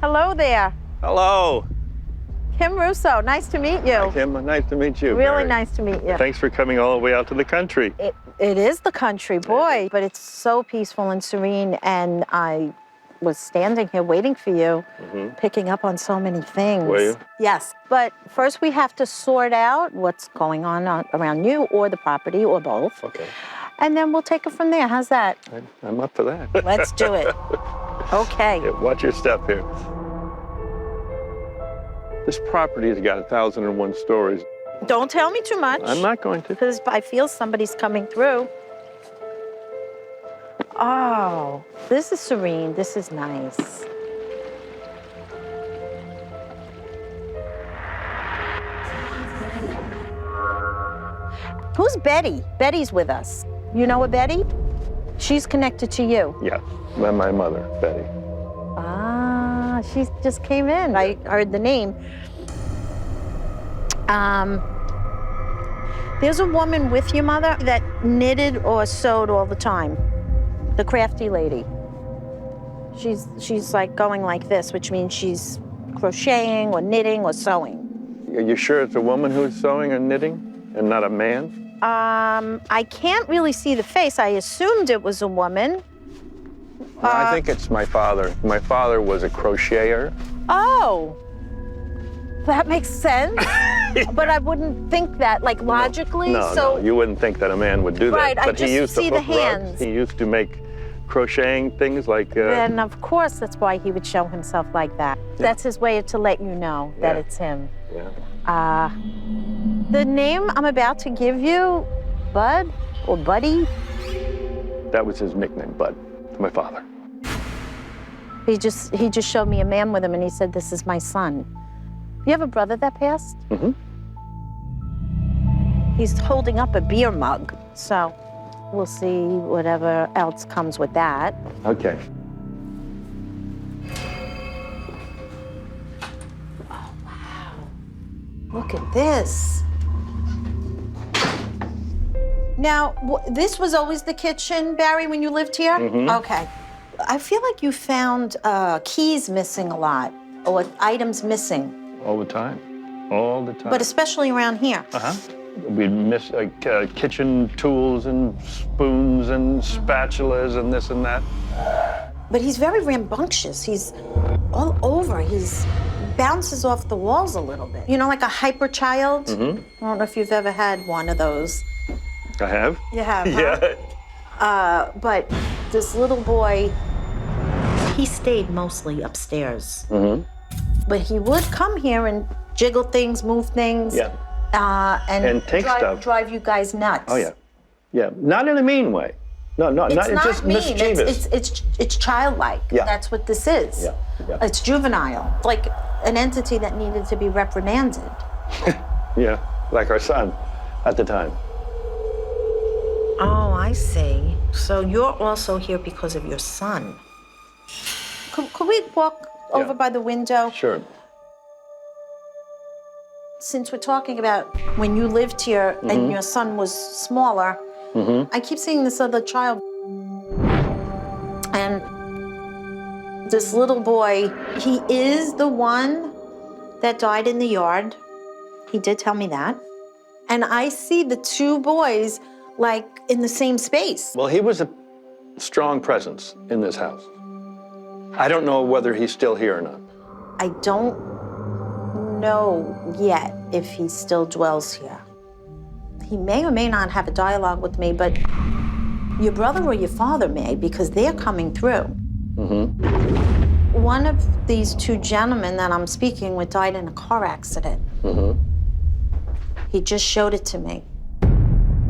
Hello there. Hello. Kim Russo, nice to meet you. Hi, Kim, nice to meet you. Really Mary. nice to meet you. Thanks for coming all the way out to the country. It is the country, boy, but it's so peaceful and serene, and I was standing here waiting for you, picking up on so many things. Were you? Yes, but first we have to sort out what's going on around you or the property or both. Okay. And then we'll take it from there. How's that? I'm up for that. Let's do it. Okay. Yeah, watch your step here. This property has got 1,001 stories. Don't tell me too much. I'm not going to. Because I feel somebody's coming through. Oh, this is serene. This is nice. Who's Betty? Betty's with us. You know a Betty? She's connected to you. Yeah, my mother, Betty. Ah, she just came in. I heard the name. There's a woman with your mother that knitted or sewed all the time. The crafty lady. She's like going like this, which means she's crocheting or knitting or sewing. Are you sure it's a woman who's sewing or knitting and not a man? I can't really see the face. I assumed it was a woman. No, I think it's my father. My father was a crocheter. Oh, that makes sense. But I wouldn't think that, like, logically. No, you wouldn't think that a man would do that. Right, But I just he used see to the hook rugs. hands. He used to make crocheting things like... And of course, that's why he would show himself like that. Yeah. That's his way to let you know that Yeah. it's him. Yeah. The name I'm about to give you, Bud or Buddy, That was his nickname, Bud, to my father. he just showed me a man with him, and he said, "This is my son." You have a brother that passed? Mm-hmm. He's holding up a beer mug, so we'll see whatever else comes with that. Okay. Oh, wow. Look at this. Now, this was always the kitchen, Barry, when you lived here? Mm-hmm. Okay. I feel like you found keys missing a lot, or items missing, All the time. All the time. but especially around here. Uh-huh. We'd miss kitchen tools and spoons and spatulas and this and that. But he's very rambunctious. He's all over. He's bounces off the walls a little bit. You know, like a hyper child? Mm-hmm. I don't know if you've ever had one of those. I have? You have, huh? Yeah. But this little boy, he stayed mostly upstairs. Mm-hmm. But he would come here and jiggle things, move things. Yeah. And take stuff. drive you guys nuts. Oh, yeah. Yeah. Not in a mean way. No, It's not not just mean. mischievous. It's childlike. Yeah. That's what this is. Yeah. Yeah. It's juvenile. Like an entity that needed to be reprimanded. Yeah. Like our son at the time. Oh, I see. So you're also here because of your son. Could we walk over by the window? Sure. Since we're talking about when you lived here and your son was smaller, I keep seeing this other child. And this little boy, he is the one that died in the yard. He did tell me that. And I see the two boys like in the same space. Well, he was a strong presence in this house. I don't know whether he's still here or not. I don't know yet if he still dwells here. He may or may not have a dialogue with me, but your brother or your father may, because they're coming through. One of these two gentlemen that I'm speaking with died in a car accident. He just showed it to me.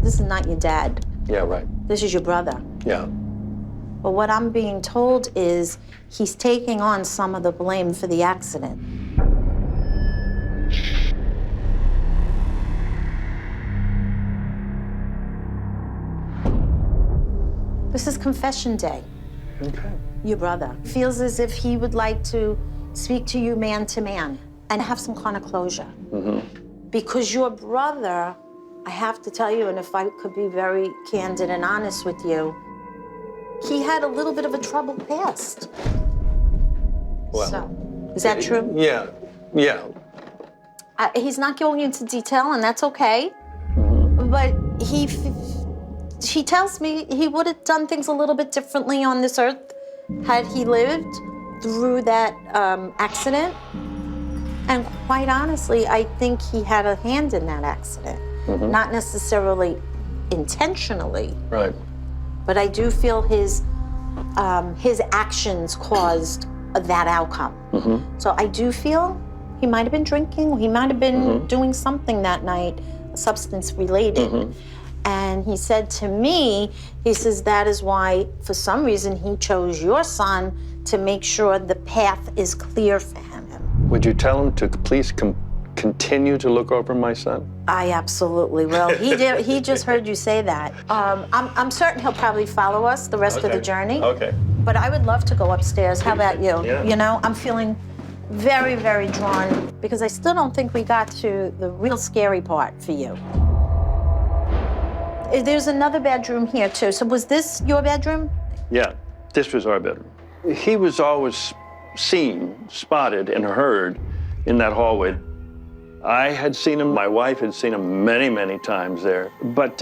This is not your dad. Yeah, right. This is your brother. Yeah. But what I'm being told is he's taking on some of the blame for the accident. This is confession day. Okay. Your brother feels as if he would like to speak to you man to man and have some kind of closure. Because your brother, I have to tell you, and if I could be very candid and honest with you, he had a little bit of a troubled past. Well, So, Is that true? Yeah, yeah. He's not going into detail, and that's okay. But he tells me he would have done things a little bit differently on this earth had he lived through that accident. And quite honestly, I think he had a hand in that accident. Not necessarily intentionally. Right. But I do feel his actions caused that outcome. So I do feel he might have been drinking, he might have been doing something that night, substance related. And he said to me, he says, that is why, for some reason, he chose your son to make sure the path is clear for him. Would you tell him to please continue to look over my son? I absolutely will. He did. He just heard you say that. I'm certain he'll probably follow us the rest of the journey. Okay. But I would love to go upstairs. How about you? Yeah. You know, I'm feeling very, very drawn because I still don't think we got to the real scary part for you. There's another bedroom here too. So was this your bedroom? Yeah, this was our bedroom. He was always seen, spotted, and heard in that hallway. I had seen him, my wife had seen him many, many times there. But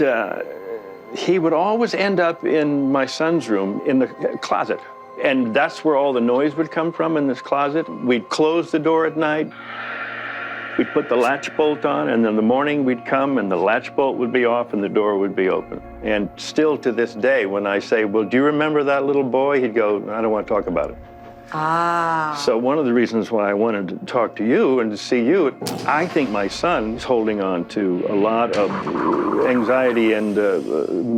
he would always end up in my son's room in the closet. And that's where all the noise would come from, in this closet. We'd close the door at night. We'd put the latch bolt on, and in the morning we'd come and the latch bolt would be off and the door would be open. And still to this day, when I say, well, do you remember that little boy? He'd go, I don't want to talk about it. Ah. So one of the reasons why I wanted to talk to you and to see you, I think my son is holding on to a lot of anxiety and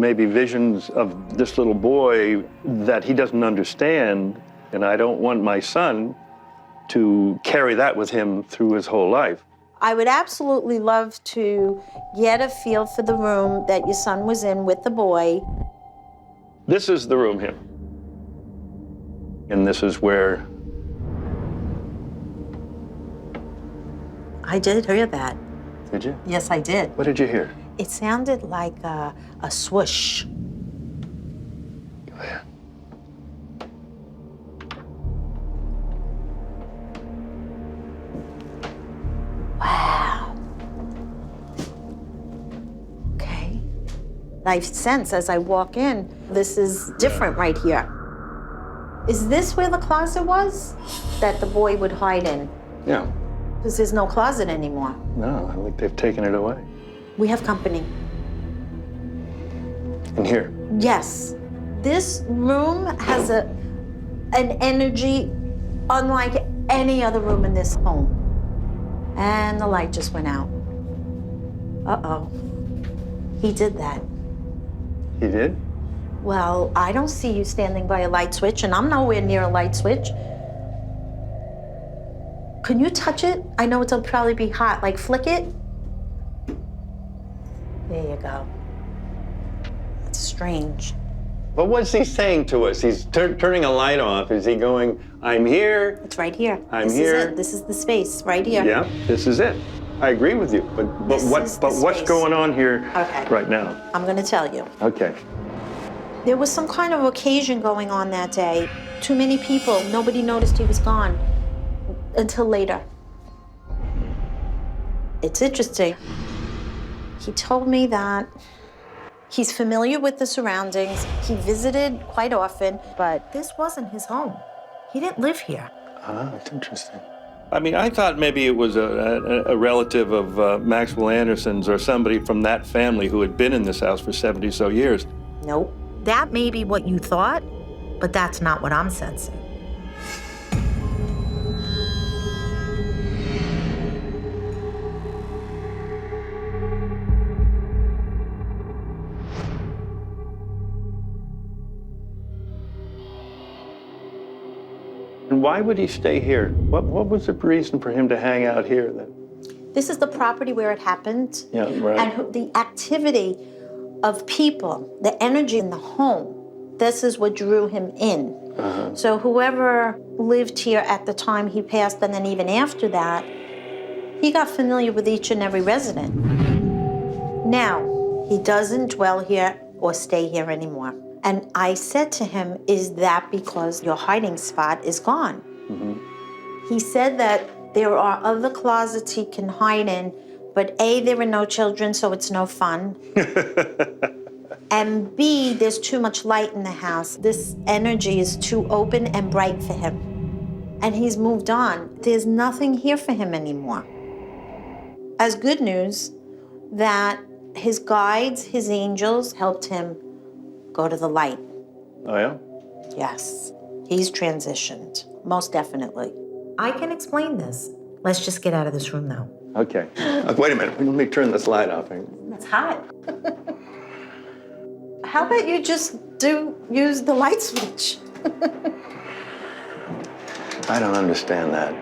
maybe visions of this little boy that he doesn't understand. And I don't want my son to carry that with him through his whole life. I would absolutely love to get a feel for the room that your son was in with the boy. This is the room here. And this is where... I did hear that. Did you? Yes, I did. What did you hear? It sounded like a swoosh. Go ahead. Wow. Okay. I sense as I walk in, this is different right here. Is this where the closet was that the boy would hide in? Yeah. Because there's no closet anymore. No, I think they've taken it away. We have company. In here? Yes. This room has an energy unlike any other room in this home. And the light just went out. Uh-oh. He did that. He did? Well, I don't see you standing by a light switch, and I'm nowhere near a light switch. Can you touch it? I know it'll probably be hot. Like, flick it. There you go. That's strange. But what's he saying to us? He's turning a light off. Is he going, I'm here? It's right here. I'm here. This is it. This is the space right here. Yeah, this is it. I agree with you. But what's going on here right now? I'm going to tell you. Okay. There was some kind of occasion going on that day. Too many people. Nobody noticed he was gone until later. It's interesting. He told me that he's familiar with the surroundings. He visited quite often, but this wasn't his home. He didn't live here. Ah, that's interesting. I mean, I thought maybe it was a relative of Maxwell Anderson's or somebody from that family who had been in this house for 70 so years. Nope. That may be what you thought, but that's not what I'm sensing. And why would he stay here? What was the reason for him to hang out here then? This is the property where it happened. Yeah, right. And the activity of people, the energy in the home, this is what drew him in. Uh-huh. So whoever lived here at the time he passed, and then even after that, he got familiar with each and every resident. Now, he doesn't dwell here or stay here anymore. And I said to him, is that because your hiding spot is gone? Mm-hmm. He said that there are other closets he can hide in, but A, there are no children, so it's no fun. And B, there's too much light in the house. This energy is too open and bright for him. And he's moved on. There's nothing here for him anymore. As good news that his guides, his angels, helped him go to the light. Oh, yeah? Yes, he's transitioned, most definitely. I can explain this. Let's just get out of this room now. Okay. Wait a minute. Let me turn this light off. It's hot. How about you just use the light switch? I don't understand that.